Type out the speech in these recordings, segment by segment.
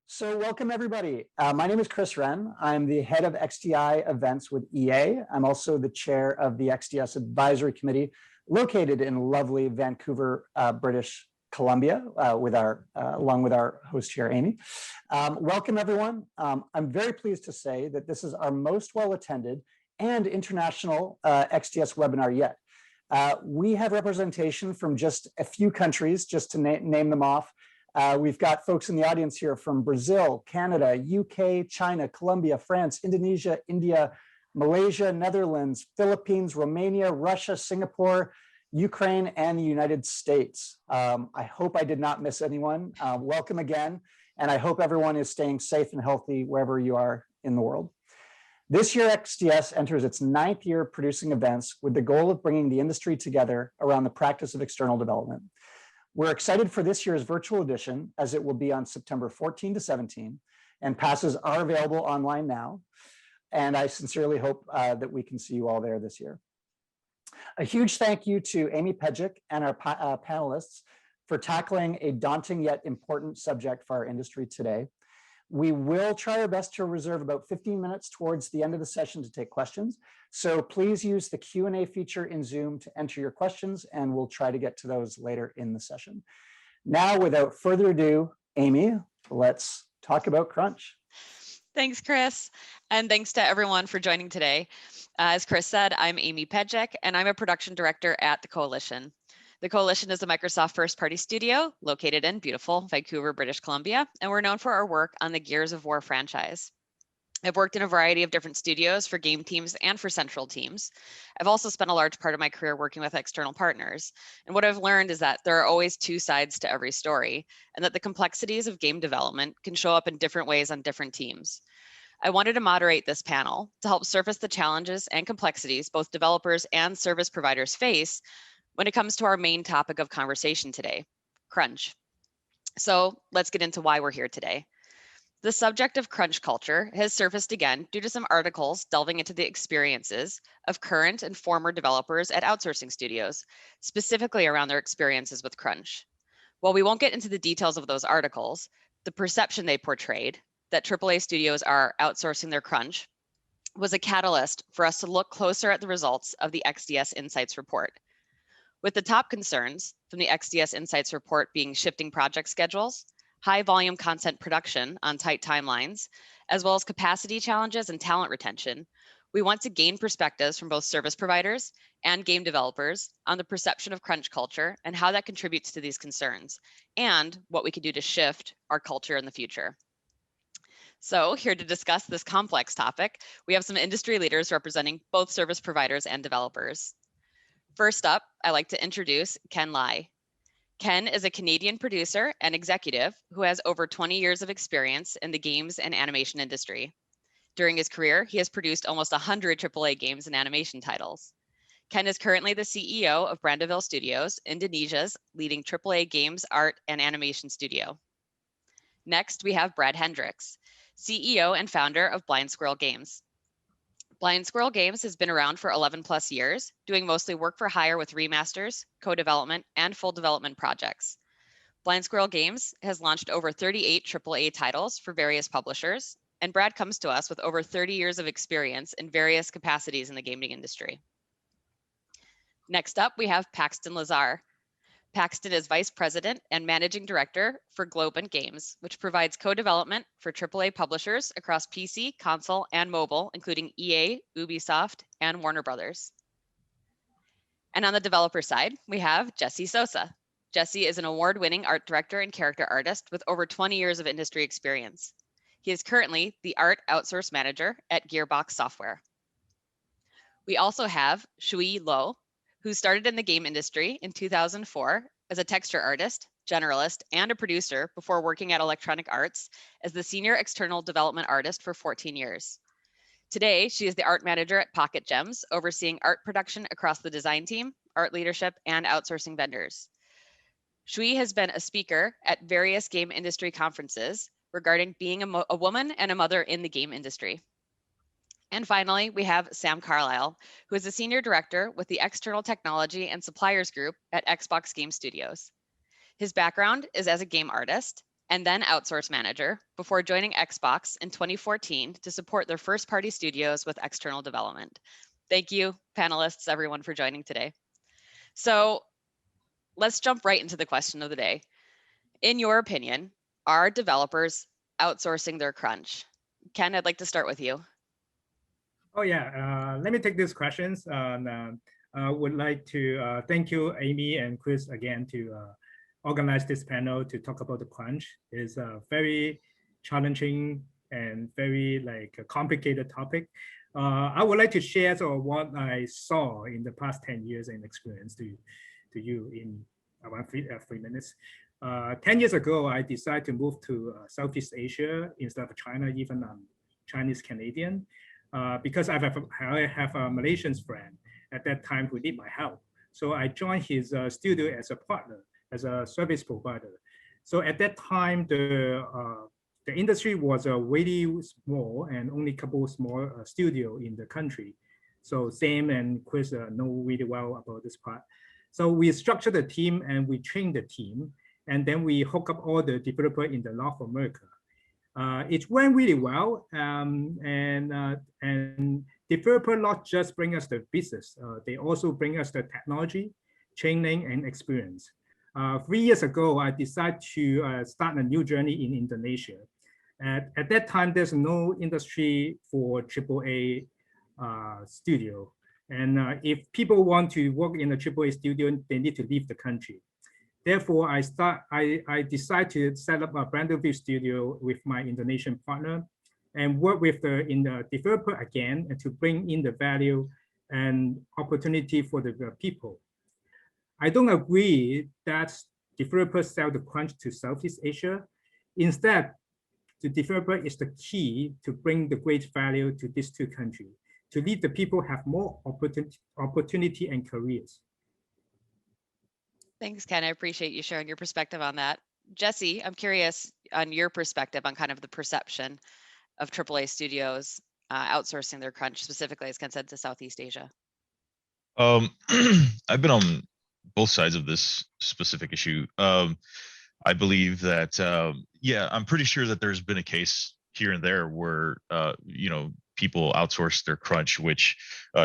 So welcome everybody. My name is Chris Wren. I'm the head of XDI events with EA. I'm also the chair of the XDS advisory committee located in lovely Vancouver, British Columbia, along with our host here, Amy. Welcome everyone. I'm very pleased to say that this is our most well-attended and international XDS webinar yet. We have representation from just a few countries, just to name them off. We've got folks in the audience here from Brazil, Canada, UK, China, Colombia, France, Indonesia, India, Malaysia, Netherlands, Philippines, Romania, Russia, Singapore, Ukraine, and the United States. I hope I did not miss anyone. Welcome again, and I hope everyone is staying safe and healthy wherever you are in the world. This year, XDS enters its 9th year producing events with the goal of bringing the industry together around the practice of external development. We're excited for this year's virtual edition, as it will be on September 14 to 17, and passes are available online now. And I sincerely hope that we can see you all there this year. A huge thank you to Amy Pejic and our panelists for tackling a daunting yet important subject for our industry today. We will try our best to reserve about 15 minutes towards the end of the session to take questions. So please use the Q&A feature in Zoom to enter your questions, and we'll try to get to those later in the session. Now, without further ado, Amy, let's talk about Crunch. Thanks, Chris. And thanks to everyone for joining today. As Chris said, I'm Amy Pejic, and I'm a production director at the Coalition. The Coalition is a Microsoft first-party studio located in beautiful Vancouver, British Columbia, and we're known for our work on the Gears of War franchise. I've worked in a variety of different studios for game teams and for central teams. I've also spent a large part of my career working with external partners. And what I've learned is that there are always two sides to every story, and that the complexities of game development can show up in different ways on different teams. I wanted to moderate this panel to help surface the challenges and complexities both developers and service providers face when it comes to our main topic of conversation today, crunch. So let's get into why we're here today. The subject of crunch culture has surfaced again due to some articles delving into the experiences of current and former developers at outsourcing studios, specifically around their experiences with crunch. While we won't get into the details of those articles, the perception they portrayed, that AAA studios are outsourcing their crunch, was a catalyst for us to look closer at the results of the XDS Insights report. With the top concerns from the XDS Insights report being shifting project schedules, high volume content production on tight timelines, as well as capacity challenges and talent retention, we want to gain perspectives from both service providers and game developers on the perception of crunch culture and how that contributes to these concerns, and what we can do to shift our culture in the future. So here to discuss this complex topic, we have some industry leaders representing both service providers and developers. First up, I'd like to introduce Ken Lai. Ken is a Canadian producer and executive who has over 20 years of experience in the games and animation industry. During his career, he has produced almost 100 AAA games and animation titles. Ken is currently the CEO of Brandoville Studios, Indonesia's leading AAA games, art, and animation studio. Next, we have Brad Hendricks, CEO and founder of Blind Squirrel Games. Blind Squirrel Games has been around for 11 plus years, doing mostly work for hire with remasters, co-development, and full development projects. Blind Squirrel Games has launched over 38 AAA titles for various publishers, and Brad comes to us with over 30 years of experience in various capacities in the gaming industry. Next up, we have Paxton Lazar. Paxton is Vice President and Managing Director for Globant Games, which provides co-development for AAA publishers across PC, console, and mobile, including EA, Ubisoft, and Warner Brothers. And on the developer side, we have Jesse Sosa. Jesse is an award-winning art director and character artist with over 20 years of industry experience. He is currently the art outsource manager at Gearbox Software. We also have Shiew Lo, who started in the game industry in 2004 as a texture artist, generalist, and a producer before working at Electronic Arts as the senior external development artist for 14 years. Today, she is the art manager at Pocket Gems, overseeing art production across the design team, art leadership, and outsourcing vendors. Shiew has been a speaker at various game industry conferences regarding being a woman and a mother in the game industry. And finally, we have Sam Carlisle, who is a senior director with the External Technology and Suppliers Group at Xbox Game Studios. His background is as a game artist, and then Outsource Manager before joining Xbox in 2014 to support their first-party studios with external development. Thank you, panelists, everyone, for joining today. So let's jump right into the question of the day. In your opinion, are developers outsourcing their crunch? Ken, I'd like to start with you. Oh yeah, let me take these questions. I would like to thank you, Amy and Chris, again to organize this panel to talk about the crunch. It's a very challenging and very complicated topic. I would like to share what I saw in the past 10 years and experience to you in around 3 minutes. 10 years ago, I decided to move to Southeast Asia instead of China, even I'm Chinese Canadian. Because I have a Malaysian friend at that time who need my help. So I joined his studio as a partner, as a service provider. So at that time, the industry was really small and only a couple of small studio in the country. So Sam and Chris know really well about this part. So we structured the team and we trained the team. And then we hook up all the developers in the North America. It went really well, and developer not just bring us the business, they also bring us the technology, training, and experience. 3 years ago, I decided to start a new journey in Indonesia. At that time, there's no industry for AAA studio. And if people want to work in a AAA studio, they need to leave the country. Therefore, I decided to set up a Brandoville Studio with my Indonesian partner and work with the developer again and to bring in the value and opportunity for the people. I don't agree that developers sell the crunch to Southeast Asia. Instead, the developer is the key to bring the great value to these two countries, to let the people have more opportunity and careers. Thanks, Ken. I appreciate you sharing your perspective on that. Jesse, I'm curious on your perspective on kind of the perception of AAA studios outsourcing their crunch, specifically, as Ken said, to Southeast Asia. I've been on both sides of this specific issue. I believe that, yeah, I'm pretty sure that there's been a case here and there where, people outsource their crunch, which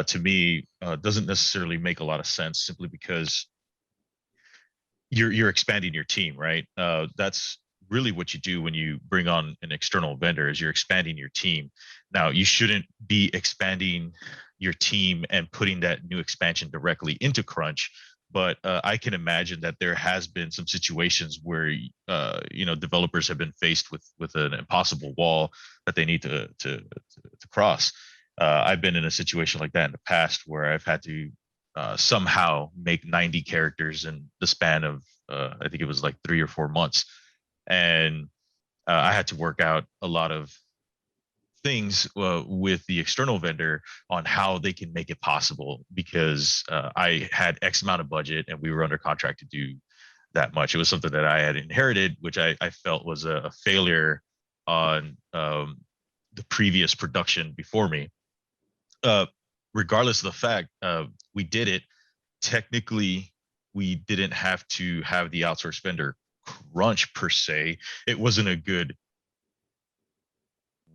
to me doesn't necessarily make a lot of sense simply because you're expanding your team, right? That's really what you do when you bring on an external vendor is you're expanding your team. Now, you shouldn't be expanding your team and putting that new expansion directly into crunch. But I can imagine that there has been some situations where developers have been faced with an impossible wall that they need to cross. I've been in a situation like that in the past where I've had to somehow make 90 characters in the span of I think it was like 3 or 4 months, and I had to work out a lot of things with the external vendor on how they can make it possible because I had X amount of budget and we were under contract to do that much. It was something that I had inherited, which I felt was a failure on the previous production before me. Regardless of the fact, we did it. Technically, we didn't have to have the outsource vendor crunch per se. It wasn't a good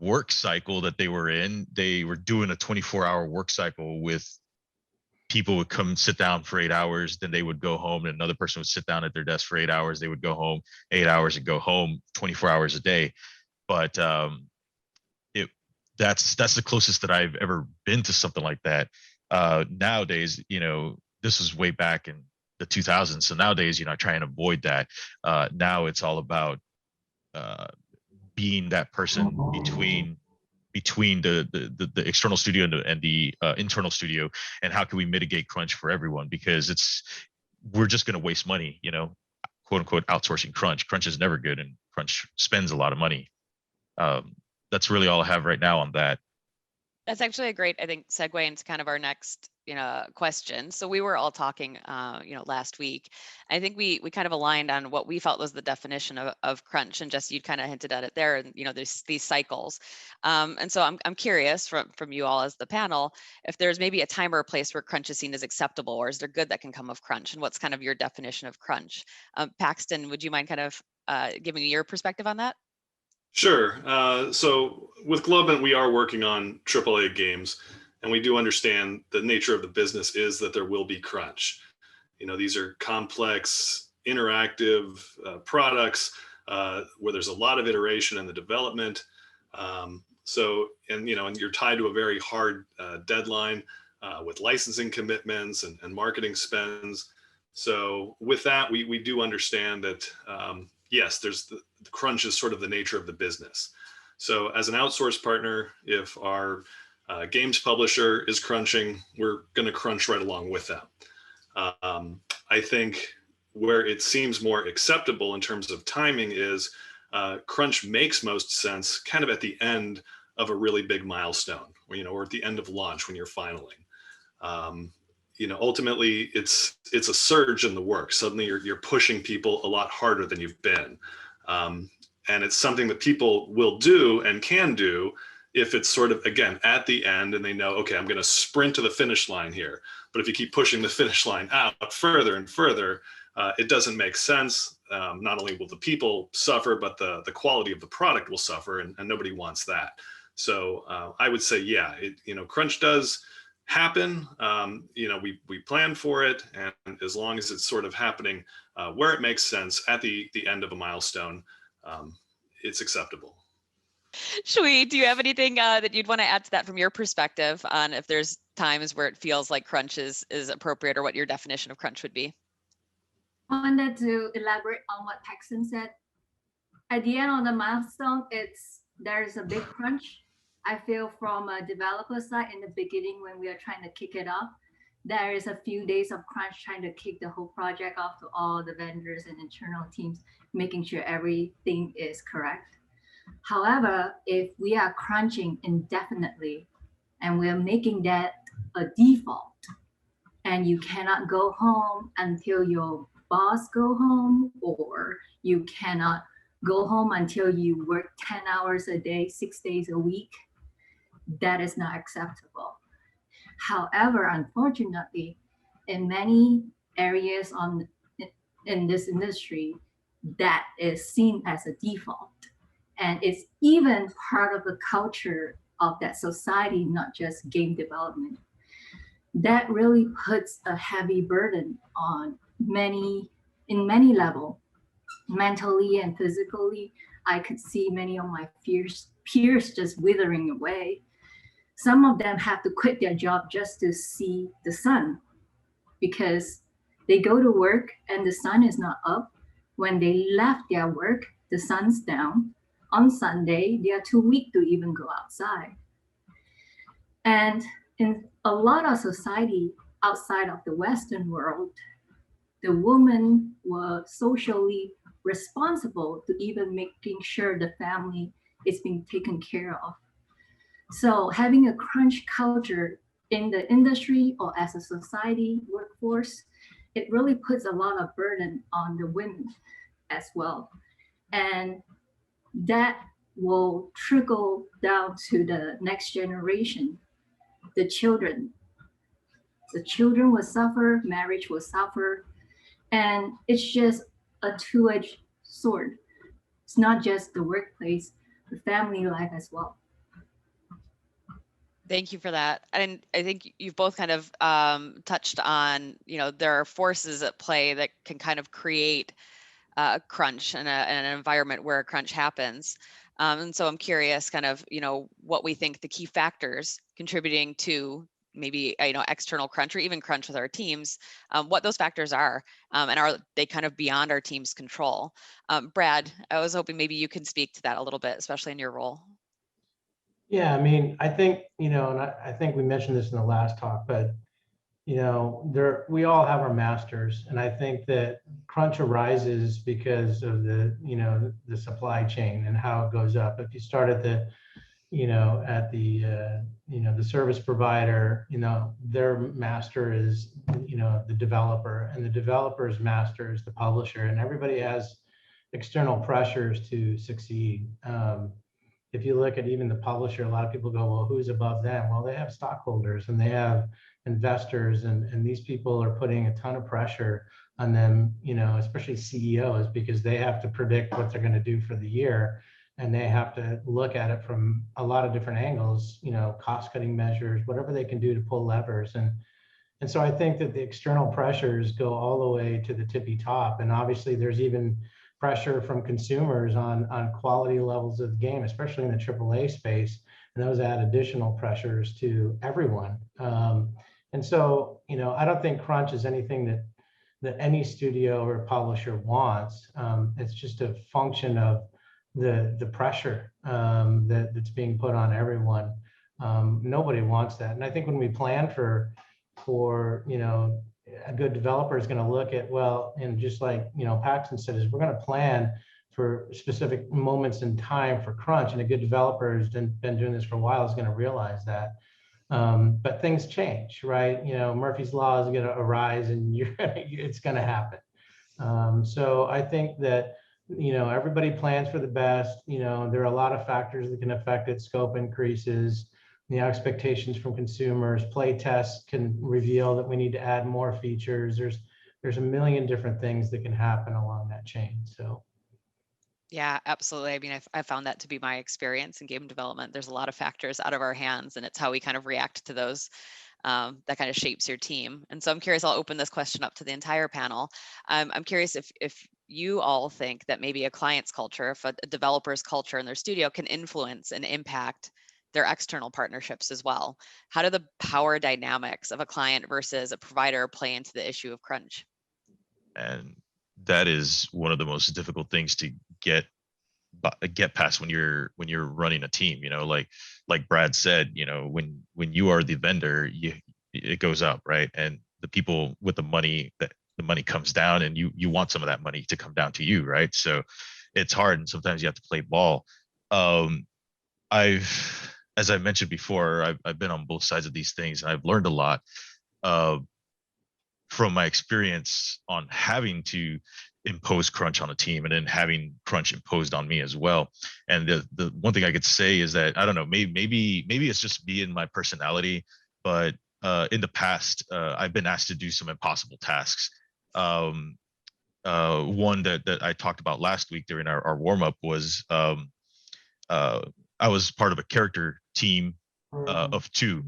work cycle that they were in. They were doing a 24-hour work cycle with people would come sit down for 8 hours, then they would go home, and another person would sit down at their desk for 8 hours. They would go home 8 hours and go home 24 hours a day. But that's the closest that I've ever been to something like that. Nowadays, this was way back in the 2000s. So nowadays, I try and avoid that. Now it's all about being that person between the external studio and the internal studio, and how can we mitigate crunch for everyone? Because we're just going to waste money, quote unquote outsourcing crunch. Crunch is never good, and crunch spends a lot of money. That's really all I have right now on that. That's actually a great, I think, segue into kind of our next, question. So we were all talking, last week. I think we kind of aligned on what we felt was the definition of crunch, and just you'd kind of hinted at it there. And there's these cycles, and so I'm curious from you all as the panel if there's maybe a time or a place where crunch is seen as acceptable, or is there good that can come of crunch, and what's kind of your definition of crunch? Paxton, would you mind kind of giving your perspective on that? Sure. So with Globant, we are working on AAA games, and we do understand the nature of the business is that there will be crunch. You know, these are complex, interactive products where there's a lot of iteration in the development. And you're tied to a very hard deadline with licensing commitments and marketing spends. So with that, we do understand that, yes, there's the crunch is sort of the nature of the business. So as an outsource partner, if our games publisher is crunching, we're going to crunch right along with them. I think where it seems more acceptable in terms of timing is crunch makes most sense kind of at the end of a really big milestone, or at the end of launch when you're filing. Ultimately it's a surge in the work. Suddenly you're pushing people a lot harder than you've been. And it's something that people will do and can do if it's sort of, again, at the end and they know, okay, I'm going to sprint to the finish line here. But if you keep pushing the finish line out further and further, it doesn't make sense. Not only will the people suffer, but the quality of the product will suffer, and nobody wants that. So I would say, yeah, crunch does happen. We plan for it, and as long as it's sort of happening where it makes sense at the end of a milestone, it's acceptable. Shui, do you have anything that you'd want to add to that from your perspective on if there's times where it feels like crunch is appropriate, or what your definition of crunch would be? I wanted to elaborate on what Paxton said. At the end of the milestone, there's a big crunch. I feel from a developer side in the beginning when we are trying to kick it off, there is a few days of crunch trying to kick the whole project off to all the vendors and internal teams, making sure everything is correct. However, if we are crunching indefinitely and we're making that a default, and you cannot go home until your boss go home, or you cannot go home until you work 10 hours a day, 6 days a week, that is not acceptable. However, unfortunately, in many areas in this industry, that is seen as a default. And it's even part of the culture of that society, not just game development. That really puts a heavy burden on many levels, mentally and physically. I could see many of my peers just withering away. Some of them have to quit their job just to see the sun, because they go to work and the sun is not up. When they left their work, the sun's down. On Sunday, they are too weak to even go outside. And in a lot of society outside of the Western world, the women were socially responsible to even making sure the family is being taken care of. So having a crunch culture in the industry or as a society workforce, it really puts a lot of burden on the women as well. And that will trickle down to the next generation, the children. The children will suffer, marriage will suffer, and it's just a two-edged sword. It's not just the workplace, the family life as well. Thank you for that. And I think you've both kind of touched on, there are forces at play that can kind of create a crunch and an environment where a crunch happens. And so I'm curious kind of, what we think the key factors contributing to maybe, external crunch or even crunch with our teams, what those factors are, and are they kind of beyond our team's control? Brad, I was hoping maybe you can speak to that a little bit, especially in your role. Yeah, I mean, I think, and I think we mentioned this in the last talk, but, we all have our masters. And I think that crunch arises because of the supply chain and how it goes up. If you start at the service provider, their master is, the developer, and the developer's master is the publisher, and everybody has external pressures to succeed. If you look at even the publisher, a lot of people go, well, who's above them? Well, they have stockholders and they have investors, and these people are putting a ton of pressure on them, especially CEOs, because they have to predict what they're going to do for the year. And they have to look at it from a lot of different angles, cost cutting measures, whatever they can do to pull levers. And so I think that the external pressures go all the way to the tippy top. And obviously there's even pressure from consumers on quality levels of the game, especially in the AAA space. And those add additional pressures to everyone. And so, I don't think crunch is anything that any studio or publisher wants. It's just a function of the pressure that's being put on everyone. Nobody wants that. And I think when we plan for a good developer is going to look at, well, and just like Paxton said, is we're going to plan for specific moments in time for crunch, and a good developer has been doing this for a while is going to realize that. But things change, right? Murphy's Law is going to arise, and it's going to happen. So I think that everybody plans for the best. There are a lot of factors that can affect it. Scope increases, expectations from consumers. Play tests can reveal that we need to add more features. There's a million different things that can happen along that chain. So. Yeah, absolutely. I mean, I found that to be my experience in game development. There's a lot of factors out of our hands, and it's how we kind of react to those that kind of shapes your team. And so I'm curious, I'll open this question up to the entire panel. I'm curious if you all think that maybe a client's culture, if a developer's culture in their studio can influence and impact their external partnerships as well. How do the power dynamics of a client versus a provider play into the issue of crunch? And that is one of the most difficult things to get past when you're running a team. Like Brad said, when you are the vendor, it goes up, right? And the people with the money comes down, and you want some of that money to come down to you, right? So it's hard, and sometimes you have to play ball. As I mentioned before, I've been on both sides of these things, and I've learned a lot from my experience on having to impose crunch on a team, and then having crunch imposed on me as well. And the one thing I could say is that, I don't know, maybe it's just me and my personality, but in the past, I've been asked to do some impossible tasks. One that I talked about last week during our warm-up was I was part of a character team of 2,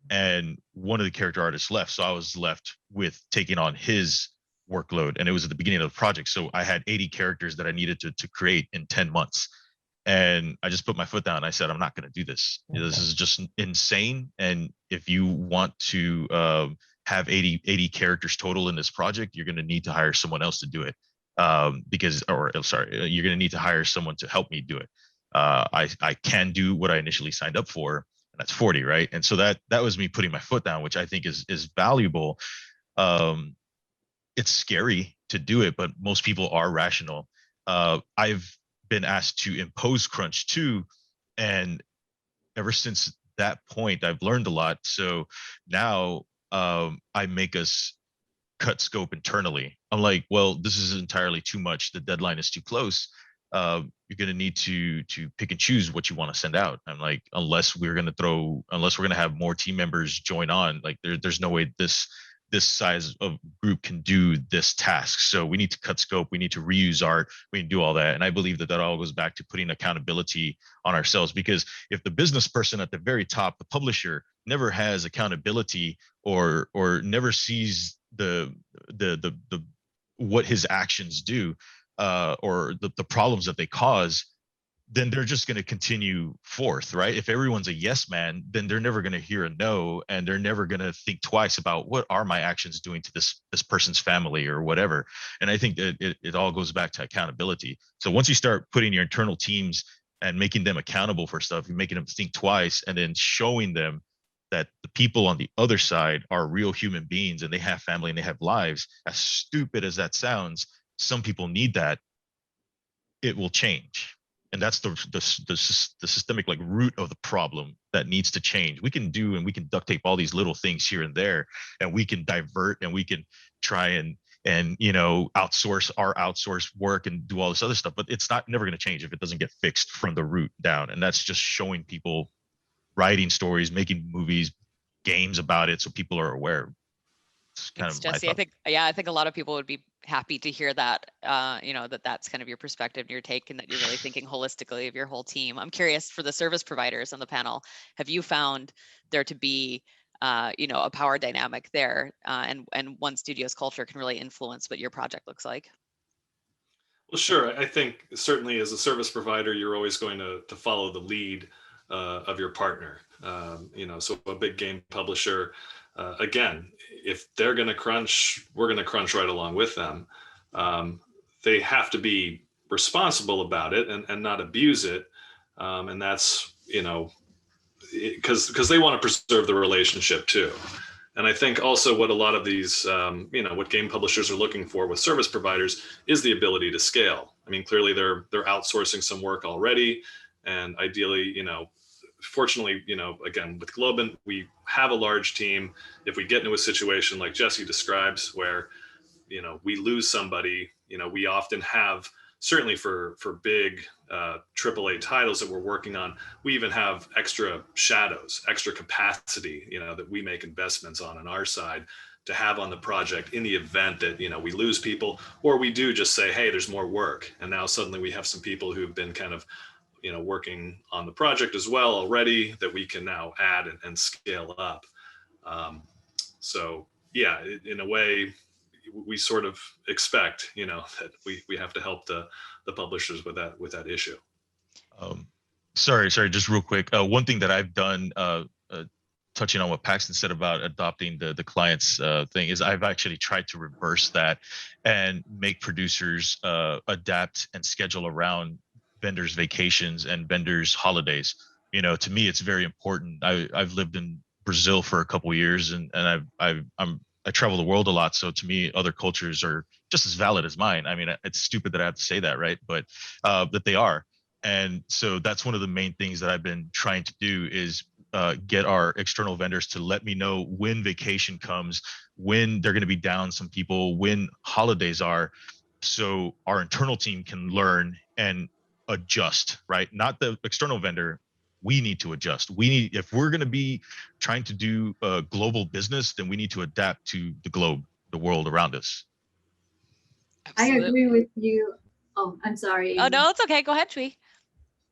and one of the character artists left. So I was left with taking on his workload, and it was at the beginning of the project. So I had 80 characters that I needed to create in 10 months. And I just put my foot down, and I said, I'm not going to do this. This is just insane. And if you want to have 80 characters total in this project, you're going to need to hire someone else to do it. You're going to need to hire someone to help me do it. I can do what I initially signed up for, and that's 40, right? And so that was me putting my foot down, which I think is valuable. It's scary to do it, but most people are rational. I've been asked to impose crunch too, and ever since that point, I've learned a lot. So now I make us cut scope internally. I'm like, well, this is entirely too much. The deadline is too close. You're going to need to pick and choose what you want to send out. I'm like, unless we're going to have more team members join on, like there's no way this size of group can do this task. So we need to cut scope. We need to reuse art. We need to do all that. And I believe that all goes back to putting accountability on ourselves, because if the business person at the very top, the publisher, never has accountability or never sees the what his actions do, or the problems that they cause, then they're just going to continue forth, right? If everyone's a yes man, then they're never going to hear a no, and they're never going to think twice about what are my actions doing to this person's family or whatever. And I think that it all goes back to accountability. So once you start putting your internal teams and making them accountable for stuff, you're making them think twice, and then showing them that the people on the other side are real human beings, and they have family and they have lives. As stupid as that sounds, some people need that. It will change. And that's the systemic root of the problem that needs to change. We can duct tape all these little things here and there, and we can divert, and we can try and outsource work and do all this other stuff, but it's never going to change if it doesn't get fixed from the root down. And that's just showing people, writing stories, making movies, games about it, so people are aware. It's kind Thanks, of my Jesse. thought. I think a lot of people would be happy to hear that, that's kind of your perspective and your take, and that you're really thinking holistically of your whole team. I'm curious, for the service providers on the panel, have you found there to be, a power dynamic there, and one studio's culture can really influence what your project looks like? Well, sure. I think certainly as a service provider, you're always going to follow the lead of your partner. So a big game publisher, again, if they're going to crunch, we're going to crunch right along with them. They have to be responsible about it and not abuse it. And that's, because they want to preserve the relationship too. And I think also what a lot of these, what game publishers are looking for with service providers is the ability to scale. I mean, clearly they're outsourcing some work already, and ideally, fortunately, again, with Globant, we have a large team. If we get into a situation like Jesse describes, where, we lose somebody, we often have, certainly for big AAA titles that we're working on, we even have extra shadows, extra capacity, that we make investments on our side to have on the project in the event that, we lose people, or we do just say, hey, there's more work. And now suddenly we have some people who've been kind of, working on the project as well already that we can now add and scale up. So yeah, in a way, we sort of expect, that we have to help the publishers with that issue. Sorry, just real quick. One thing that I've done, touching on what Paxton said about adopting the client's thing, is I've actually tried to reverse that and make producers adapt and schedule around vendors' vacations and vendors' holidays. To me, it's very important. I've lived in Brazil for a couple of years, and I travel the world a lot. So to me, other cultures are just as valid as mine. I mean, it's stupid that I have to say that, right? But that they are. And so that's one of the main things that I've been trying to do is get our external vendors to let me know when vacation comes, when they're going to be down some people, when holidays are, so our internal team can learn and adjust, right? Not the external vendor. We need to adjust. If we're going to be trying to do global business, then we need to adapt to the globe, the world around us. Absolutely. I agree with you. Oh, I'm sorry. Oh, Amy. no, it's okay. Go ahead, Shiew.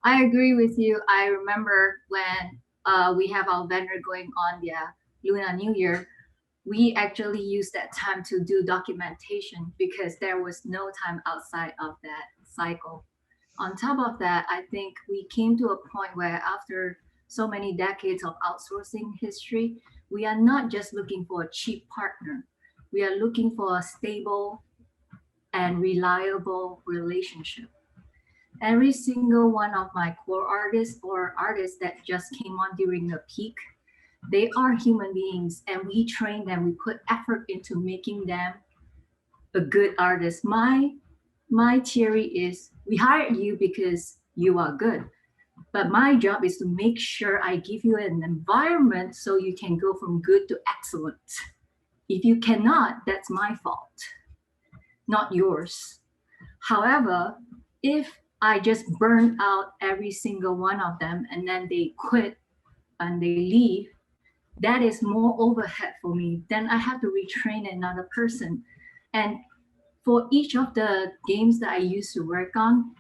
I agree with you. I remember when we have our vendor going on Lunar New Year, we actually used that time to do documentation because there was no time outside of that cycle. On top of that, I think we came to a point where after so many decades of outsourcing history, we are not just looking for a cheap partner. We are looking for a stable and reliable relationship. Every single one of my core artists or artists that just came on during the peak, they are human beings, and we train them. We put effort into making them a good artist. My theory is we hired you because you are good, but my job is to make sure I give you an environment so you can go from good to excellent. If you cannot, that's my fault, not yours. However, if I just burn out every single one of them and then they quit and they leave, that is more overhead for me. Then I have to retrain another person. And for each of the games that I used to work on,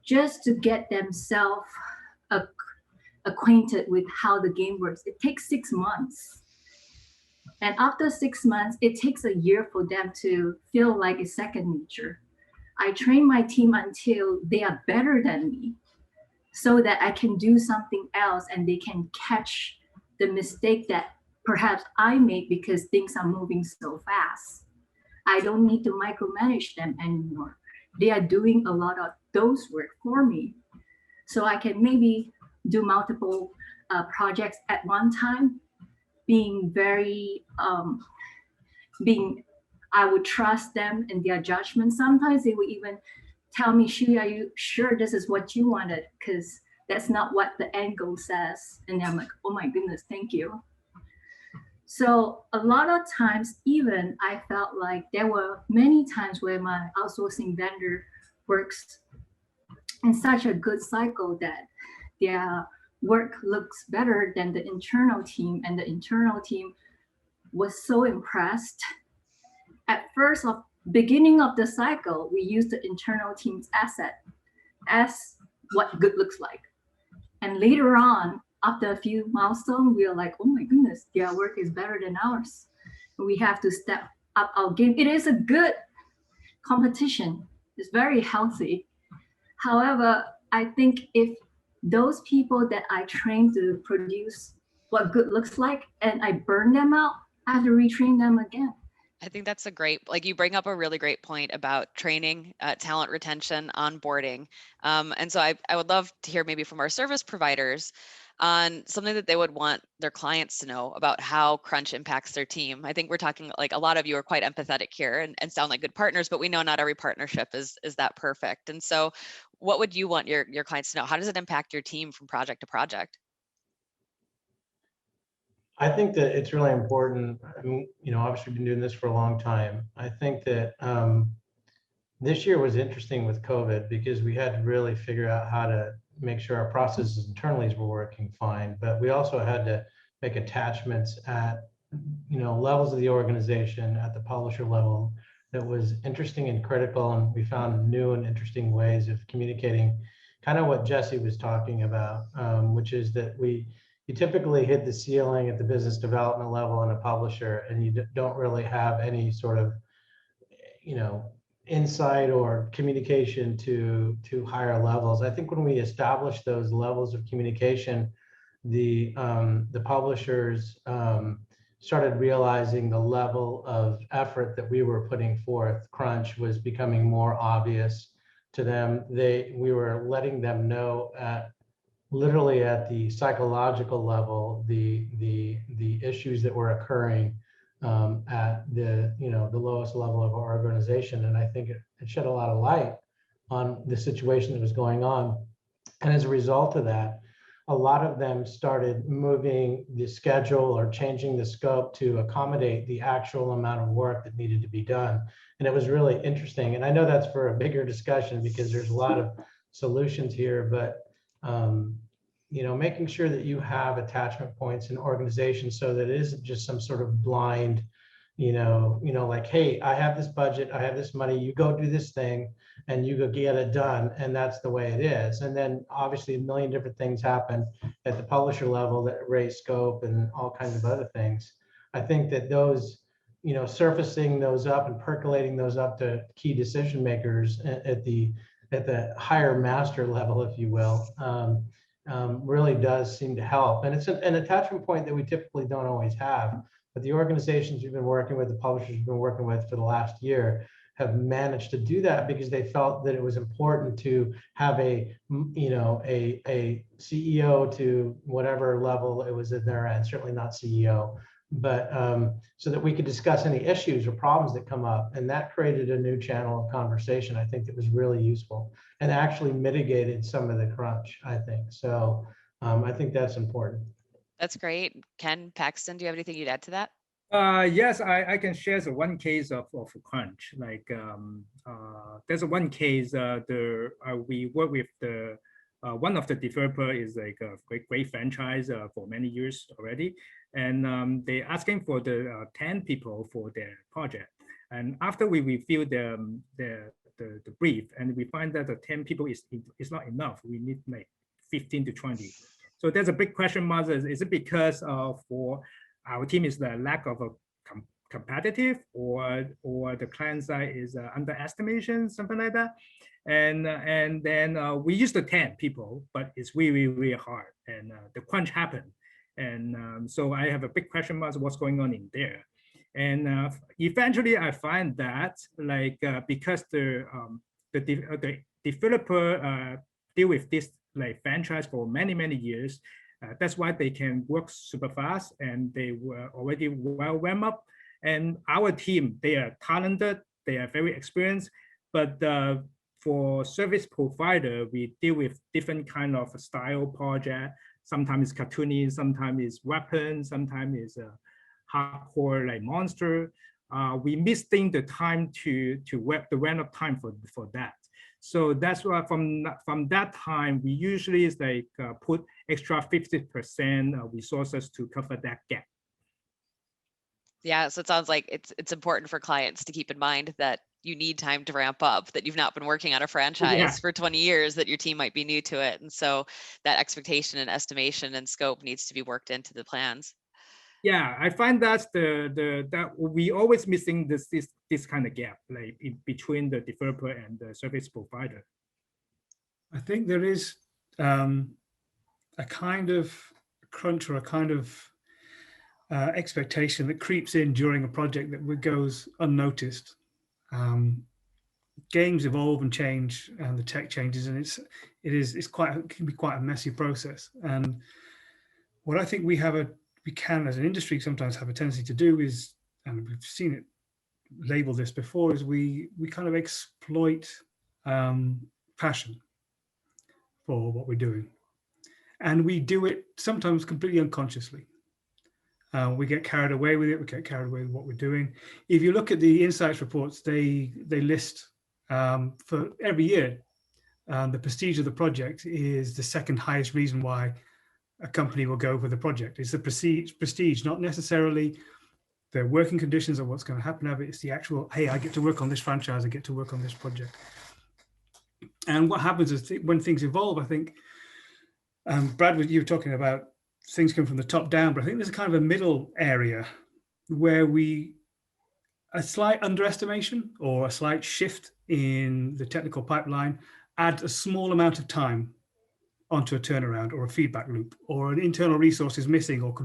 just to get themselves acquainted with how the game works, it takes 6 months. And after 6 months, it takes a year for them to feel like it's second nature. I train my team until they are better than me so that I can do something else and they can catch the mistake that perhaps I made because things are moving so fast. I don't need to micromanage them anymore. They are doing a lot of those work for me. So I can maybe do multiple projects at one time, being very, I would trust them in their judgment. Sometimes they would even tell me, Shiew, are you sure this is what you wanted? Because that's not what the end goal says. And I'm like, oh my goodness, thank you. So a lot of times, even I felt like there were many times where my outsourcing vendor works in such a good cycle that their work looks better than the internal team, and the internal team was so impressed at first of beginning of the cycle, we use the internal team's asset as what good looks like. And later on, after a few milestones, we are like, oh my goodness, their work is better than ours. We have to step up our game. It is a good competition. It's very healthy. However, I think if those people that I train to produce what good looks like and I burn them out, I have to retrain them again. I think that's a great, like you bring up a really great point about training, talent retention, onboarding. And so I would love to hear maybe from our service providers on something that they would want their clients to know about how Crunch impacts their team. I think we're talking like a lot of you are quite empathetic here and sound like good partners, but we know not every partnership is that perfect. And so what would you want your clients to know? How does it impact your team from project to project? I think that it's really important. I mean, obviously we've been doing this for a long time. I think that this year was interesting with COVID because we had to really figure out how to make sure our processes internally were working fine, but we also had to make attachments at levels of the organization at the publisher level that was interesting and critical, and we found new and interesting ways of communicating kind of what Jesse was talking about, which is that you typically hit the ceiling at the business development level in a publisher, and you don't really have any sort of insight or communication to higher levels. I think when we establish those levels of communication, the publishers started realizing the level of effort that we were putting forth. Crunch was becoming more obvious to them. We were letting them know literally at the psychological level the issues that were occurring at the lowest level of our organization, and I think it shed a lot of light on the situation that was going on. And as a result of that, a lot of them started moving the schedule or changing the scope to accommodate the actual amount of work that needed to be done. And it was really interesting. And I know that's for a bigger discussion because there's a lot of solutions here, but making sure that you have attachment points in organizations so that it isn't just some sort of blind, like, hey, I have this budget, I have this money, you go do this thing and you go get it done. And that's the way it is. And then obviously a million different things happen at the publisher level that raise scope and all kinds of other things. I think that those, surfacing those up and percolating those up to key decision makers at the higher master level, if you will, really does seem to help. And it's an attachment point that we typically don't always have, but the organizations we've been working with, the publishers we've been working with for the last year have managed to do that because they felt that it was important to have a CEO to whatever level it was in their end, certainly not CEO, but so that we could discuss any issues or problems that come up. And that created a new channel of conversation, I think, that was really useful and actually mitigated some of the crunch, I think. So I think that's important. That's great. Ken, Paxton, do you have anything you'd add to that? Yes, I can share one case of crunch. Like there's one case we work with the one of the developer is like a great franchise for many years already, and they asking for the 10 people for their project. And after we review the brief, and we find that the 10 people is not enough. We need like 15 to 20. So there's a big question mark. Is it because for our team is the lack of a competitive, or the client side is underestimation, something like that? And then we use the 10 people, but it's really, really hard. And the crunch happened. And so I have a big question mark, what's going on in there? And eventually I find that like because the developer deal with this like franchise for many years, that's why they can work super fast, and they were already well warmed up. And our team, they are talented, they are very experienced, but for service provider, we deal with different kind of style project. Sometimes it's cartoony, sometimes it's weapon, sometimes it's a hardcore like monster. We missing the time to work the ramp up time for that. So that's why from that time, we usually is like put extra 50% resources to cover that gap. Yeah, so it sounds like it's important for clients to keep in mind that you need time to ramp up, that you've not been working on a franchise for 20 years, that your team might be new to it. And so that expectation and estimation and scope needs to be worked into the plans. Yeah, I find that's that we always missing this kind of gap, like between the developer and the service provider. I think there is a kind of crunch or a kind of expectation that creeps in during a project that goes unnoticed. Games evolve and change, and the tech changes, and it can be quite a messy process. And what I think we can as an industry sometimes have a tendency to do is, and we've seen it labeled this before, is we kind of exploit passion for what we're doing, and we do it sometimes completely unconsciously. We get carried away with it. We get carried away with what we're doing. If you look at the insights reports, they list for every year, the prestige of the project is the second highest reason why a company will go for the project. It's the prestige, not necessarily the working conditions or what's going to happen of it. It's the actual, hey, I get to work on this franchise. I get to work on this project. And what happens is when things evolve, I think, Brad, you were talking about things come from the top down, but I think there's a kind of a middle area where a slight underestimation or a slight shift in the technical pipeline adds a small amount of time onto a turnaround or a feedback loop, or an internal resource is missing or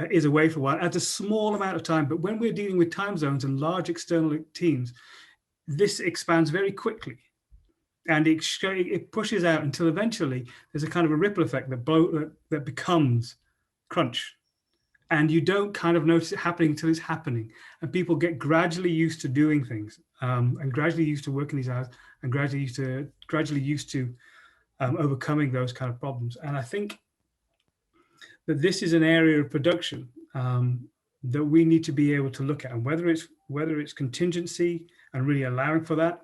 is away for a while, adds a small amount of time. But when we're dealing with time zones and large external teams, this expands very quickly. And it pushes out until eventually there's a kind of a ripple effect that becomes crunch. And you don't kind of notice it happening until it's happening. And people get gradually used to doing things, and gradually used to working these hours, and gradually used to overcoming those kind of problems. And I think that this is an area of production that we need to be able to look at, and whether it's contingency and really allowing for that,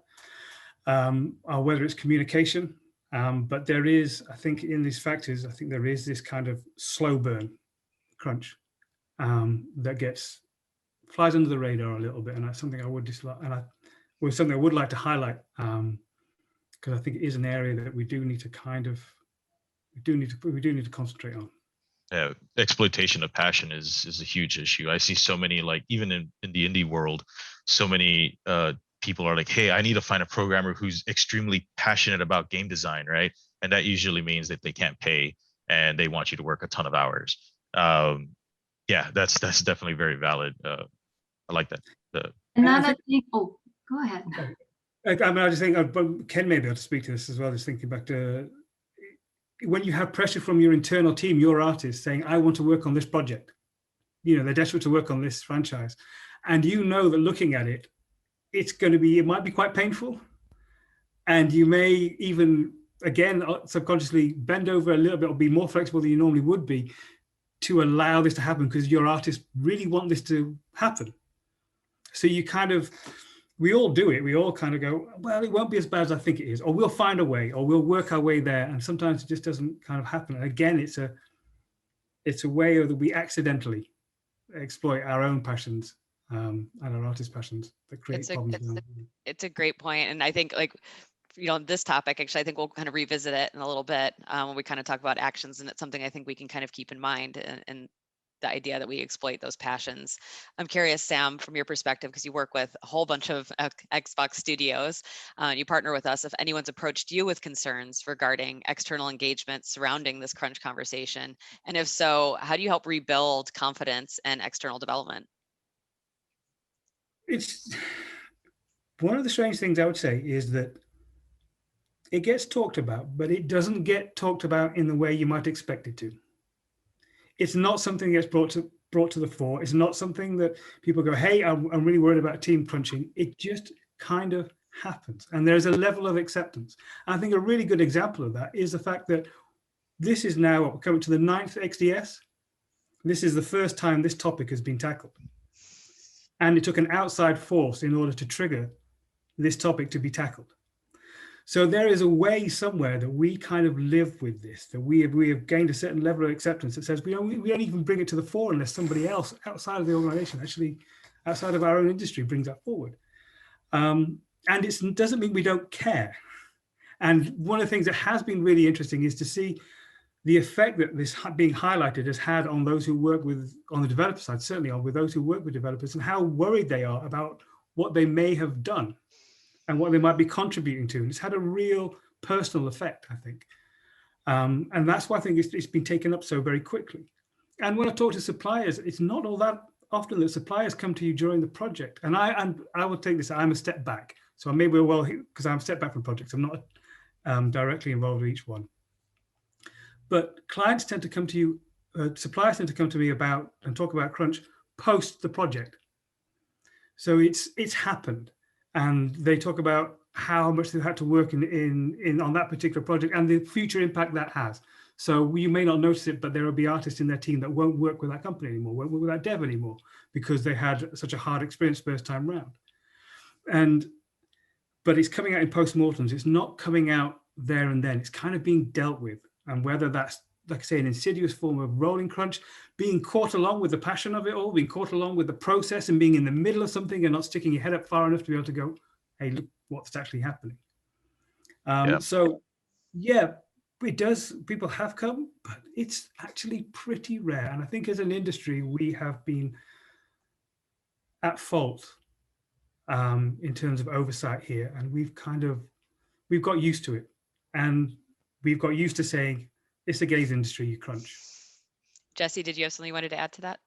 or whether it's communication. But there is, I think, in these factors, I think there is this kind of slow burn crunch that flies under the radar a little bit, and that's something I would dislike, and something I would like to highlight, because I think it is an area that we do need to concentrate on. Yeah, exploitation of passion is a huge issue. I see so many, like even in the indie world, so many people are like, hey, I need to find a programmer who's extremely passionate about game design, right? And that usually means that they can't pay and they want you to work a ton of hours. Yeah, that's definitely very valid. I like that. Another thing. Oh, go ahead. I mean, I just think Ken may be able to speak to this as well. Just thinking back to when you have pressure from your internal team, your artists saying, "I want to work on this project." You know, they're desperate to work on this franchise, and you know that looking at it, it might be quite painful, and you may even, again, subconsciously bend over a little bit or be more flexible than you normally would be to allow this to happen because your artists really want this to happen. So we all do it. We all kind of go, well, it won't be as bad as I think it is, or we'll find a way, or we'll work our way there. And sometimes it just doesn't kind of happen. And again, it's a way that we accidentally exploit our own passions and our artist passions that create problems. It's a great point. And I think, like, you know, this topic, actually, I think we'll kind of revisit it in a little bit when we kind of talk about actions. And it's something I think we can kind of keep in mind, and the idea that we exploit those passions. I'm curious, Sam, from your perspective, because you work with a whole bunch of Xbox studios, you partner with us. If anyone's approached you with concerns regarding external engagement surrounding this crunch conversation, and if so, how do you help rebuild confidence and external development? It's one of the strange things I would say is that it gets talked about, but it doesn't get talked about in the way you might expect it to. It's not something that gets brought to the fore. It's not something that people go, hey, I'm really worried about team crunching. It just kind of happens. And there's a level of acceptance. And I think a really good example of that is the fact that this is now coming to the 9th XDS. This is the first time this topic has been tackled. And it took an outside force in order to trigger this topic to be tackled. So there is a way somewhere that we kind of live with this, that we have gained a certain level of acceptance that says we don't even bring it to the fore unless somebody else outside of the organization, actually outside of our own industry, brings that forward. And it doesn't mean we don't care. And one of the things that has been really interesting is to see the effect that this being highlighted has had on those who work with, on the developer side, certainly on with those who work with developers, and how worried they are about what they may have done and what they might be contributing to. And it's had a real personal effect, I think. And that's why I think it's been taken up so very quickly. And when I talk to suppliers, it's not all that often that suppliers come to you during the project. And I will take this, I'm a step back. So I may well, because I'm a step back from projects, I'm not directly involved with each one. But clients tend to come to you, suppliers tend to come to me about and talk about crunch post the project. So it's happened, and they talk about how much they've had to work in on that particular project and the future impact that has. So you may not notice it, but there will be artists in their team that won't work with that company anymore, won't work with that dev anymore, because they had such a hard experience first time round. But it's coming out in postmortems. It's not coming out there and then. It's kind of being dealt with. And whether that's, like I say, an insidious form of rolling crunch, being caught along with the passion of it all, being caught along with the process and being in the middle of something and not sticking your head up far enough to be able to go, hey, look what's actually happening. So yeah, it does, people have come, but it's actually pretty rare. And I think as an industry, we have been at fault in terms of oversight here. And we've got used to it. And we've got used to saying, it's a games industry, you crunch. Jesse, did you have something you wanted to add to that?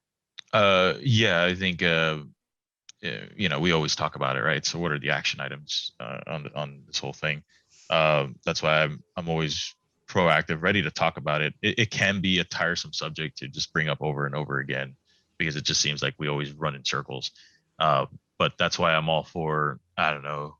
Yeah, I think, you know, we always talk about it, right? So what are the action items on this whole thing? That's why I'm always proactive, ready to talk about it. It can be a tiresome subject to just bring up over and over again, because it just seems like we always run in circles. But that's why I'm all for, I don't know,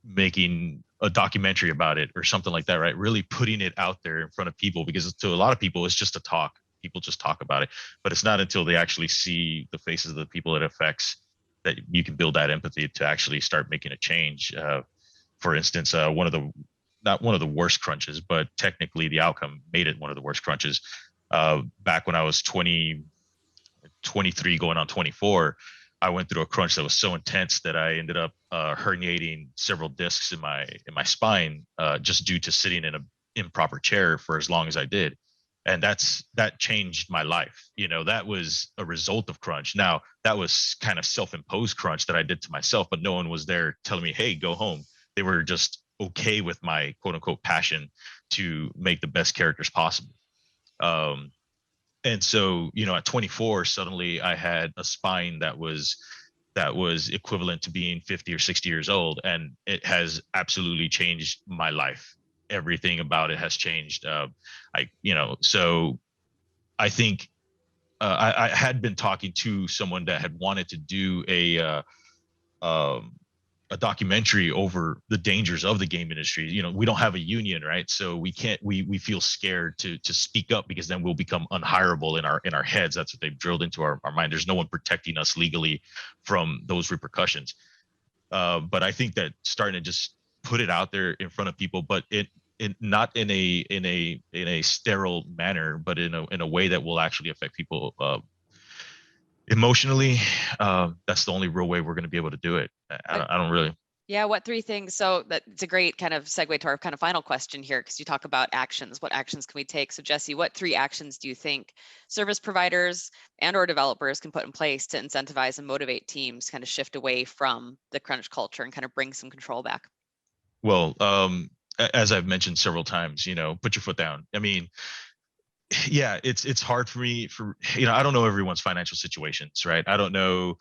making a documentary about it or something like that, right? Really putting it out there in front of people, because to a lot of people, it's just a talk. People just talk about it, but it's not until they actually see the faces of the people it affects that you can build that empathy to actually start making a change. For instance, not one of the worst crunches, but technically the outcome made it one of the worst crunches. Back when I was 23 going on 24, I went through a crunch that was so intense that I ended up herniating several discs in my spine, just due to sitting in an improper chair for as long as I did. And that changed my life. You know, that was a result of crunch. Now, that was kind of self-imposed crunch that I did to myself, but no one was there telling me, hey, go home. They were just okay with my quote unquote passion to make the best characters possible. And so, you know, at 24, suddenly I had a spine that was equivalent to being 50 or 60 years old. And it has absolutely changed my life. Everything about it has changed. So I think I had been talking to someone that had wanted to do a documentary over the dangers of the game industry. You know, we don't have a union, right? So we can't, we feel scared to speak up, because then we'll become unhireable in our heads. That's what they've drilled into our mind. There's no one protecting us legally from those repercussions. But I think that starting to just put it out there in front of people, but not in a sterile manner, but in a way that will actually affect people emotionally. That's the only real way we're going to be able to do it. I don't really. Yeah, what three things? So it's a great kind of segue to our kind of final question here, because you talk about actions. What actions can we take? So Jesse, what three actions do you think service providers and or developers can put in place to incentivize and motivate teams to kind of shift away from the crunch culture and kind of bring some control back? Well, as I've mentioned several times, you know, put your foot down. I mean, yeah, it's hard for me I don't know everyone's financial situations, right? I don't know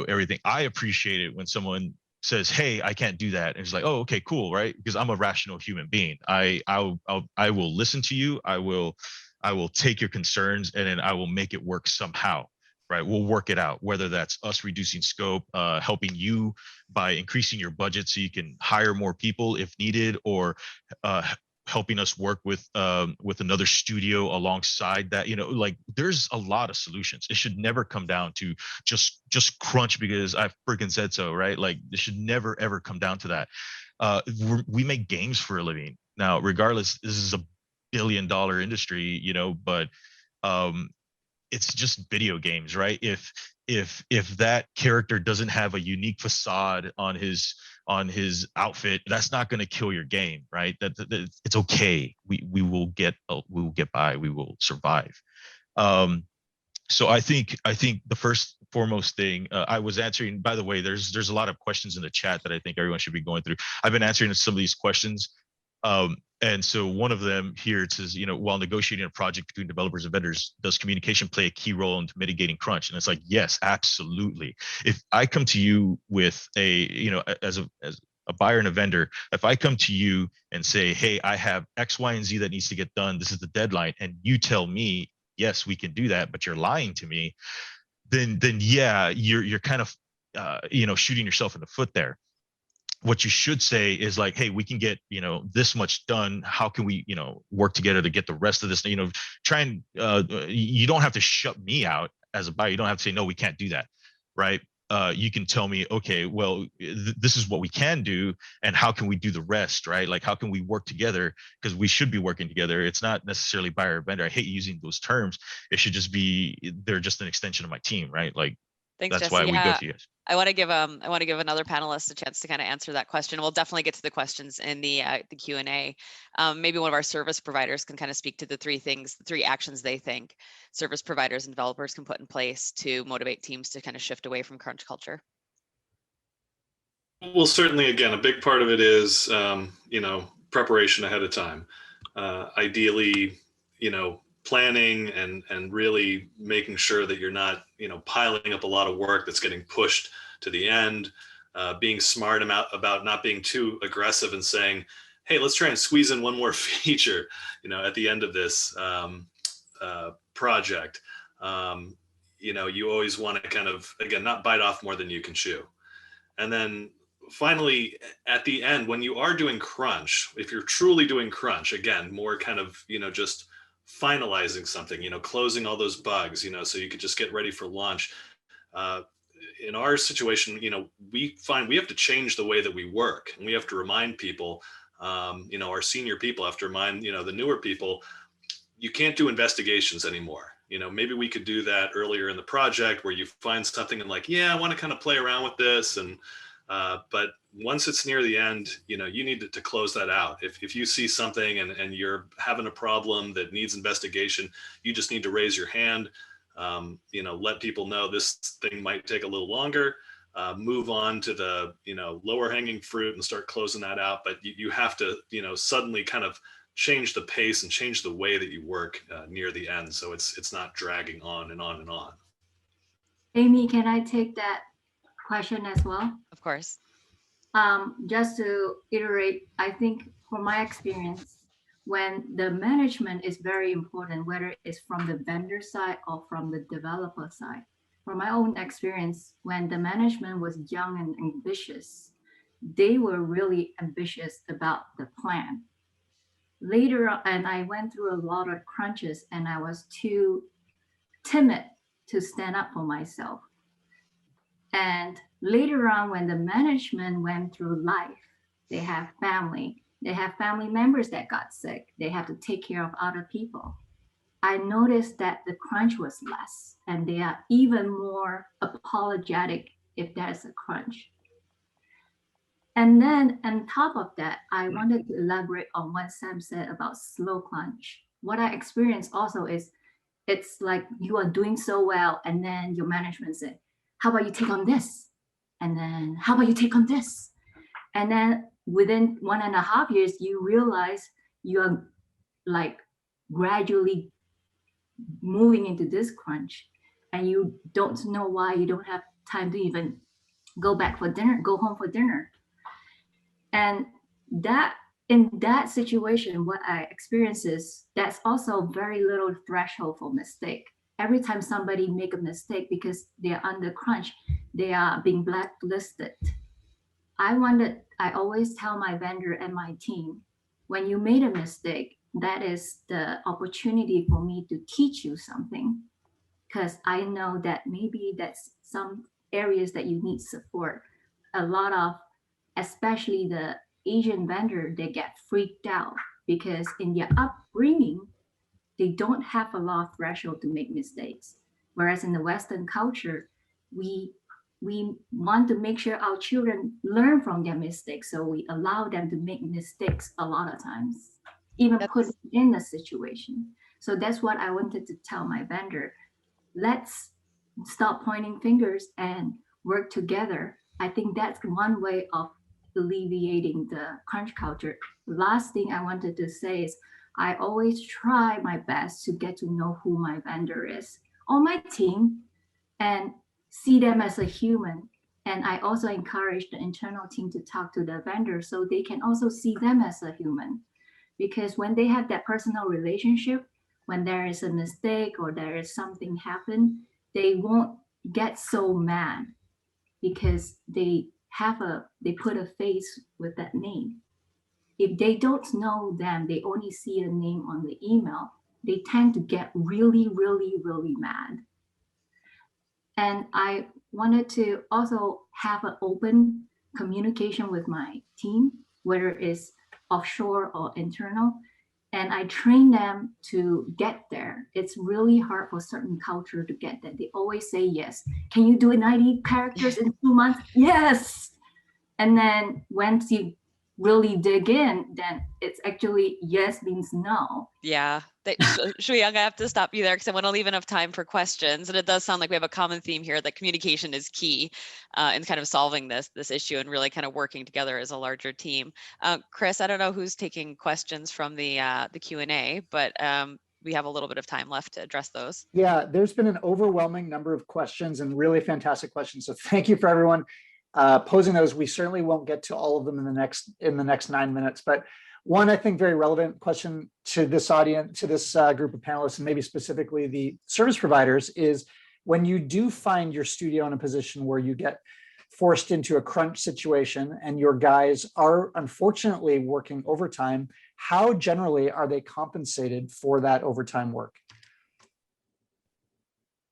everything. I appreciate it when someone says, hey, I can't do that. And it's like, oh, okay, cool, right? Because I'm a rational human being. I will listen to you. I will take your concerns, and then I will make it work somehow, right? We'll work it out, whether that's us reducing scope, helping you by increasing your budget so you can hire more people if needed, or helping us work with another studio alongside that. You know, like, there's a lot of solutions. It should never come down to just crunch because I freaking said so, right? Like, it should never ever come down to that. we make games for a living. Now, regardless, this is a billion-dollar industry, you know, but it's just video games, right? If that character doesn't have a unique facade on his outfit, that's not going to kill your game, right? That it's okay. We will get by. We will survive. So I think the first foremost thing I was answering. By the way, there's a lot of questions in the chat that I think everyone should be going through. I've been answering some of these questions. And so one of them here, it says, you know, while negotiating a project between developers and vendors, does communication play a key role in mitigating crunch? And it's like, yes, absolutely. If I come to you with a, you know, as a buyer and a vendor, if I come to you and say, hey, I have X, Y, and Z that needs to get done, this is the deadline, and you tell me, yes, we can do that, but you're lying to me, then yeah, you're kind of, you know, shooting yourself in the foot there. What you should say is like, hey, we can get, you know, this much done. How can we, you know, work together to get the rest of this, you know, try and, you don't have to shut me out as a buyer. You don't have to say, no, we can't do that. Right. You can tell me, okay, well, this is what we can do. And how can we do the rest? Right. Like, how can we work together? Because we should be working together. It's not necessarily buyer or vendor. I hate using those terms. It should just be, they're just an extension of my team. Right. Like, Thanks, that's Jesse. why we go to you guys. I want to give another panelist a chance to kind of answer that question. We'll definitely get to the questions in the Q&A. Maybe one of our service providers can kind of speak to the three actions they think service providers and developers can put in place to motivate teams to kind of shift away from crunch culture. Well, certainly, again, a big part of it is, you know, preparation ahead of time. Ideally, you know, planning and really making sure that you're not, you know, piling up a lot of work that's getting pushed to the end, being smart about not being too aggressive and saying, hey, let's try and squeeze in one more feature, you know, at the end of this project. You know, you always want to kind of, again, not bite off more than you can chew. And then finally, at the end, when you are doing crunch, if you're truly doing crunch, again, more kind of, you know, just finalizing something, you know, closing all those bugs, you know, so you could just get ready for launch. In our situation, you know, we find we have to change the way that we work, and we have to remind people, you know, our senior people have to remind, you know, the newer people, you can't do investigations anymore. You know, maybe we could do that earlier in the project where you find something and like, yeah, I want to kind of play around with this. And, but once it's near the end, you know, you need to close that out. If you see something and you're having a problem that needs investigation, you just need to raise your hand, you know, let people know this thing might take a little longer, move on to the, you know, lower hanging fruit and start closing that out. But you have to, you know, suddenly kind of change the pace and change the way that you work near the end. So it's not dragging on and on and on. Amy, can I take that question as well? Of course. Just to iterate, I think from my experience, when the management is very important, whether it's from the vendor side or from the developer side. From my own experience, when the management was young and ambitious, they were really ambitious about the plan. Later on, and I went through a lot of crunches and I was too timid to stand up for myself. And later on, when the management went through life, they have family members that got sick. They have to take care of other people. I noticed that the crunch was less and they are even more apologetic if there's a crunch. And then on top of that, I wanted to elaborate on what Sam said about slow crunch. What I experienced also is it's like you are doing so well and then your management said, how about you take on this? And then how about you take on this? And then within 1.5 years, you realize you're like gradually moving into this crunch and you don't know why you don't have time to even go home for dinner. And that in that situation, what I experience is that's also very little threshold for mistake. Every time somebody make a mistake because they're under crunch, they are being blacklisted. I always tell my vendor and my team, when you made a mistake, that is the opportunity for me to teach you something, because I know that maybe that's some areas that you need support. A lot of, especially the Asian vendor, they get freaked out because in their upbringing, they don't have a lot of threshold to make mistakes. Whereas in the Western culture, we want to make sure our children learn from their mistakes. So we allow them to make mistakes a lot of times, even put in a situation. So that's what I wanted to tell my vendor. Let's stop pointing fingers and work together. I think that's one way of alleviating the crunch culture. Last thing I wanted to say is I always try my best to get to know who my vendor is on my team and see them as a human. And I also encourage the internal team to talk to the vendor so they can also see them as a human. Because when they have that personal relationship, when there is a mistake or there is something happen, they won't get so mad because they put a face with that name. If they don't know them, they only see a name on the email, they tend to get really, really, really mad. And I wanted to also have an open communication with my team, whether it's offshore or internal. And I train them to get there. It's really hard for certain culture to get that. They always say yes. Can you do 90 characters in 2 months? Yes. And then once you really dig in, then it's actually yes means no. Yeah. Shuyang, I have to stop you there because I want to leave enough time for questions. And it does sound like we have a common theme here that communication is key in kind of solving this issue and really kind of working together as a larger team. Chris, I don't know who's taking questions from the Q&A, but we have a little bit of time left to address those. Yeah, there's been an overwhelming number of questions and really fantastic questions. So thank you for everyone posing those. We certainly won't get to all of them in the next 9 minutes, but one, I think, very relevant question to this audience, to this group of panelists, and maybe specifically the service providers, is when you do find your studio in a position where you get forced into a crunch situation and your guys are unfortunately working overtime, how generally are they compensated for that overtime work?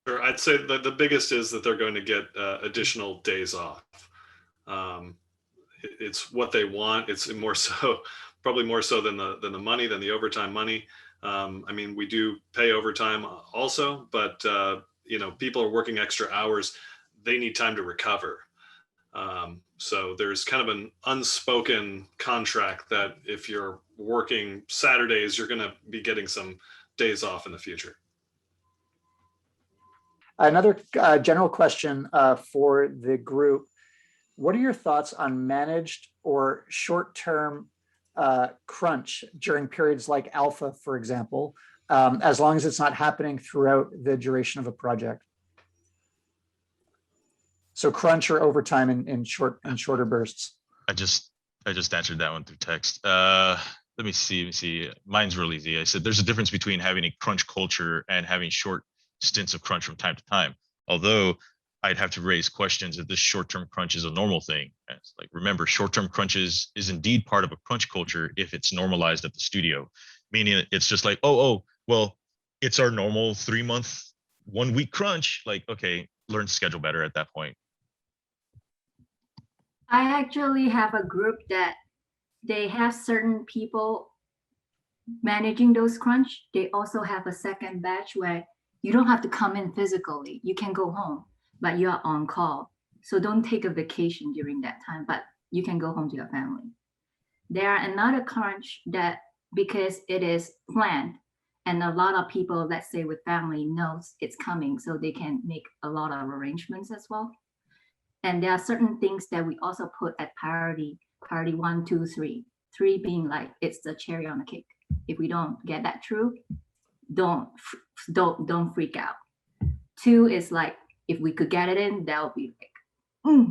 Sure, I'd say the biggest is that they're going to get additional days off. It's what they want. It's more so, probably more so than the money, than the overtime money. I mean, we do pay overtime also, but you know, people are working extra hours. They need time to recover. So there's kind of an unspoken contract that if you're working Saturdays, you're going to be getting some days off in the future. Another general question for the group. What are your thoughts on managed or short-term crunch during periods like alpha, for example, as long as it's not happening throughout the duration of a project? So crunch or overtime in shorter bursts. I just answered that one through text. Let me see. Mine's real easy. I said there's a difference between having a crunch culture and having short stints of crunch from time to time. Although I'd have to raise questions if this short-term crunch is a normal thing. It's like, remember, short-term crunches is indeed part of a crunch culture if it's normalized at the studio, meaning it's just like, oh, well, it's our normal 3-month, 1-week crunch. Like, okay, learn to schedule better at that point. I actually have a group that they have certain people managing those crunch. They also have a second batch where you don't have to come in physically. You can go home, but you're on call. So don't take a vacation during that time, but you can go home to your family. There are another crunch that, because it is planned and a lot of people, let's say with family, knows it's coming, so they can make a lot of arrangements as well. And there are certain things that we also put at priority 1, 2, 3. 3 being like, it's the cherry on the cake. If we don't get that through, don't freak out. 2 is like, if we could get it in, that would be like,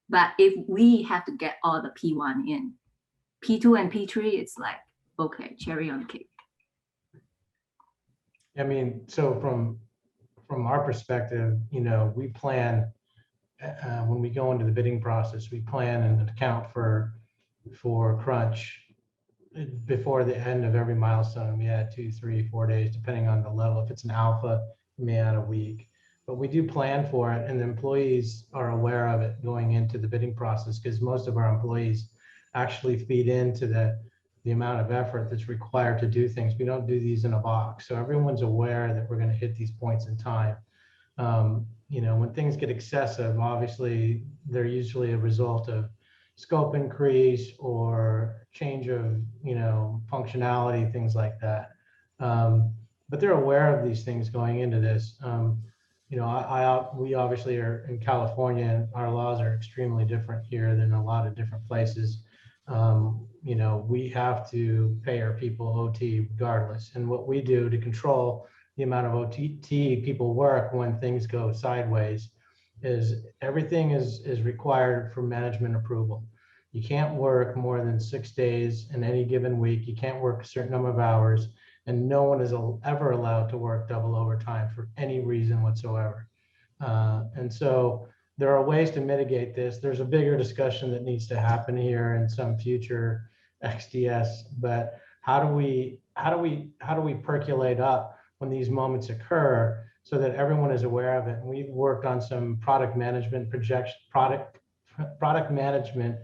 But if we have to get all the P1 in, P2 and P3, it's like, okay, cherry on the cake. I mean, so from our perspective, you know, we plan when we go into the bidding process, we plan and account for crunch before the end of every milestone. We add 2, 3, 4 days, depending on the level. If it's an alpha, we may add a week. But we do plan for it, and the employees are aware of it going into the bidding process, because most of our employees actually feed into the amount of effort that's required to do things. We don't do these in a box. So everyone's aware that we're going to hit these points in time. You know, when things get excessive, obviously they're usually a result of scope increase or change of, you know, functionality, things like that. But they're aware of these things going into this. You know, we obviously are in California, and our laws are extremely different here than a lot of different places. You know, we have to pay our people OT regardless. And what we do to control the amount of OT people work when things go sideways is everything is required for management approval. You can't work more than 6 days in any given week. You can't work a certain number of hours, and no one is ever allowed to work double overtime for any reason whatsoever. And so there are ways to mitigate this. There's a bigger discussion that needs to happen here in some future XDS, but how do we percolate up when these moments occur so that everyone is aware of it? And we've worked on some product management product management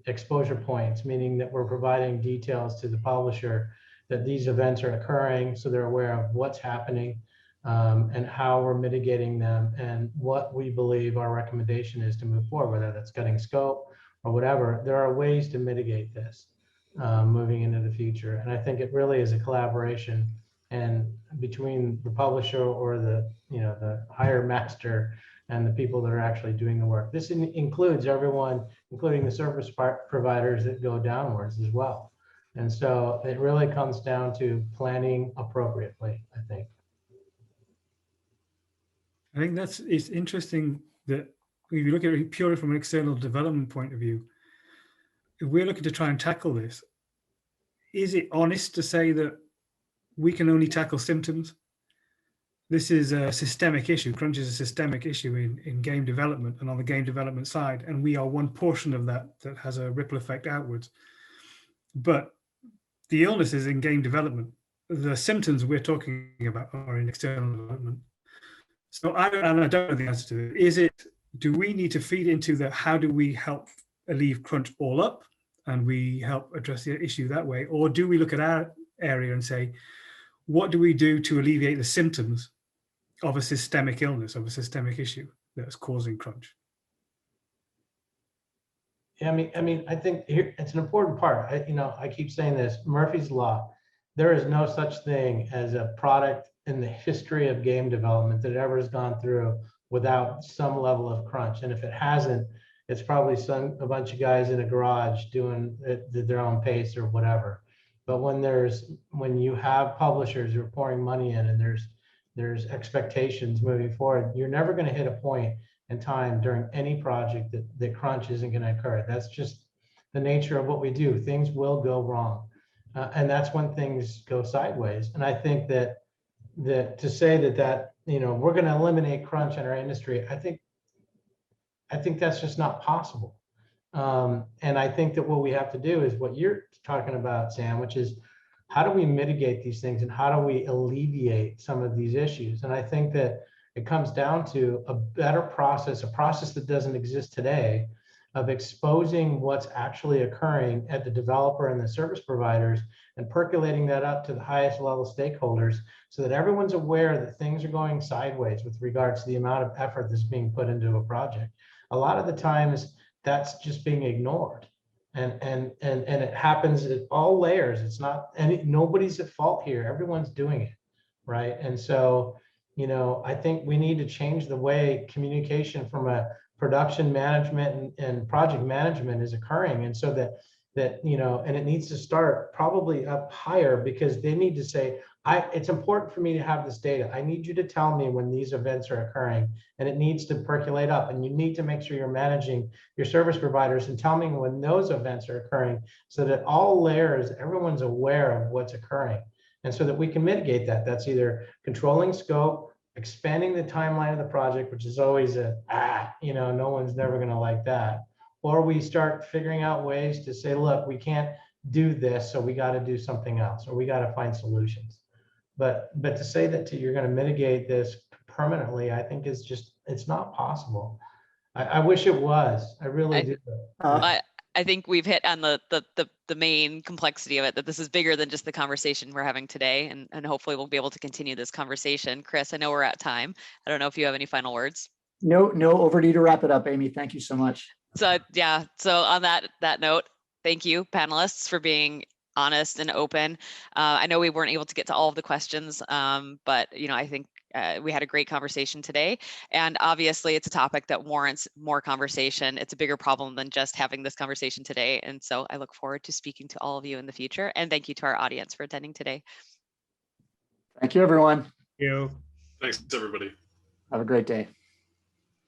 exposure points, meaning that we're providing details to the publisher that these events are occurring, so they're aware of what's happening and how we're mitigating them and what we believe our recommendation is to move forward, whether that's cutting scope or whatever. There are ways to mitigate this moving into the future. And I think it really is a collaboration and between the publisher or the, you know, the hire master and the people that are actually doing the work. This includes everyone, including the service providers that go downwards as well. And so it really comes down to planning appropriately, I think. I think it's interesting that if you look at it purely from an external development point of view, if we're looking to try and tackle this, is it honest to say that we can only tackle symptoms? This is a systemic issue. Crunch is a systemic issue in game development and on the game development side. And we are one portion of that has a ripple effect outwards. But the illness is in game development. The symptoms we're talking about are in external development. So I don't know the answer to it. Do we need to feed into the, how do we help leave crunch all up and we help address the issue that way? Or do we look at our area and say, what do we do to alleviate the symptoms of a systemic illness, of a systemic issue that's causing crunch? Yeah, I mean, I think here, it's an important part. I keep saying this, Murphy's Law. There is no such thing as a product in the history of game development that ever has gone through without some level of crunch. And if it hasn't, it's probably a bunch of guys in a garage doing it at their own pace or whatever. But when you have publishers who are pouring money in and there's expectations moving forward, you're never going to hit a point in time during any project that crunch isn't going to occur. That's just the nature of what we do. Things will go wrong. And that's when things go sideways. And I think that to say that we're going to eliminate crunch in our industry, I think that's just not possible. And I think that what we have to do is what you're talking about, Sam, which is how do we mitigate these things and how do we alleviate some of these issues? And I think that it comes down to a better process, a process that doesn't exist today, of exposing what's actually occurring at the developer and the service providers and percolating that up to the highest level stakeholders so that everyone's aware that things are going sideways with regards to the amount of effort that's being put into a project. A lot of the times that's just being ignored. And it happens at all layers. It's not nobody's at fault here. Everyone's doing it, right? And so, I think we need to change the way communication from a production management and project management is occurring. And so that and it needs to start probably up higher, because they need to say, it's important for me to have this data. I need you to tell me when these events are occurring, and it needs to percolate up, and you need to make sure you're managing your service providers and tell me when those events are occurring so that all layers, everyone's aware of what's occurring. And so that we can mitigate that. That's either controlling scope, expanding the timeline of the project, which is always no one's never going to like that. Or we start figuring out ways to say, look, we can't do this, so we got to do something else, or we got to find solutions. But to say that you're going to mitigate this permanently, I think is just, it's not possible. I wish it was. I really do. I think we've hit on the main complexity of it, that this is bigger than just the conversation we're having today, and hopefully we'll be able to continue this conversation. Chris, I know we're at time. I don't know if you have any final words. No, over to you to wrap it up, Amy. Thank you so much. So yeah, so on that note, thank you panelists for being honest and open. I know we weren't able to get to all of the questions, but I think we had a great conversation today, and obviously it's a topic that warrants more conversation. It's a bigger problem than just having this conversation today, and so I look forward to speaking to all of you in the future, and thank you to our audience for attending today. Thank you, everyone. Thank you. Thanks, everybody. Have a great day.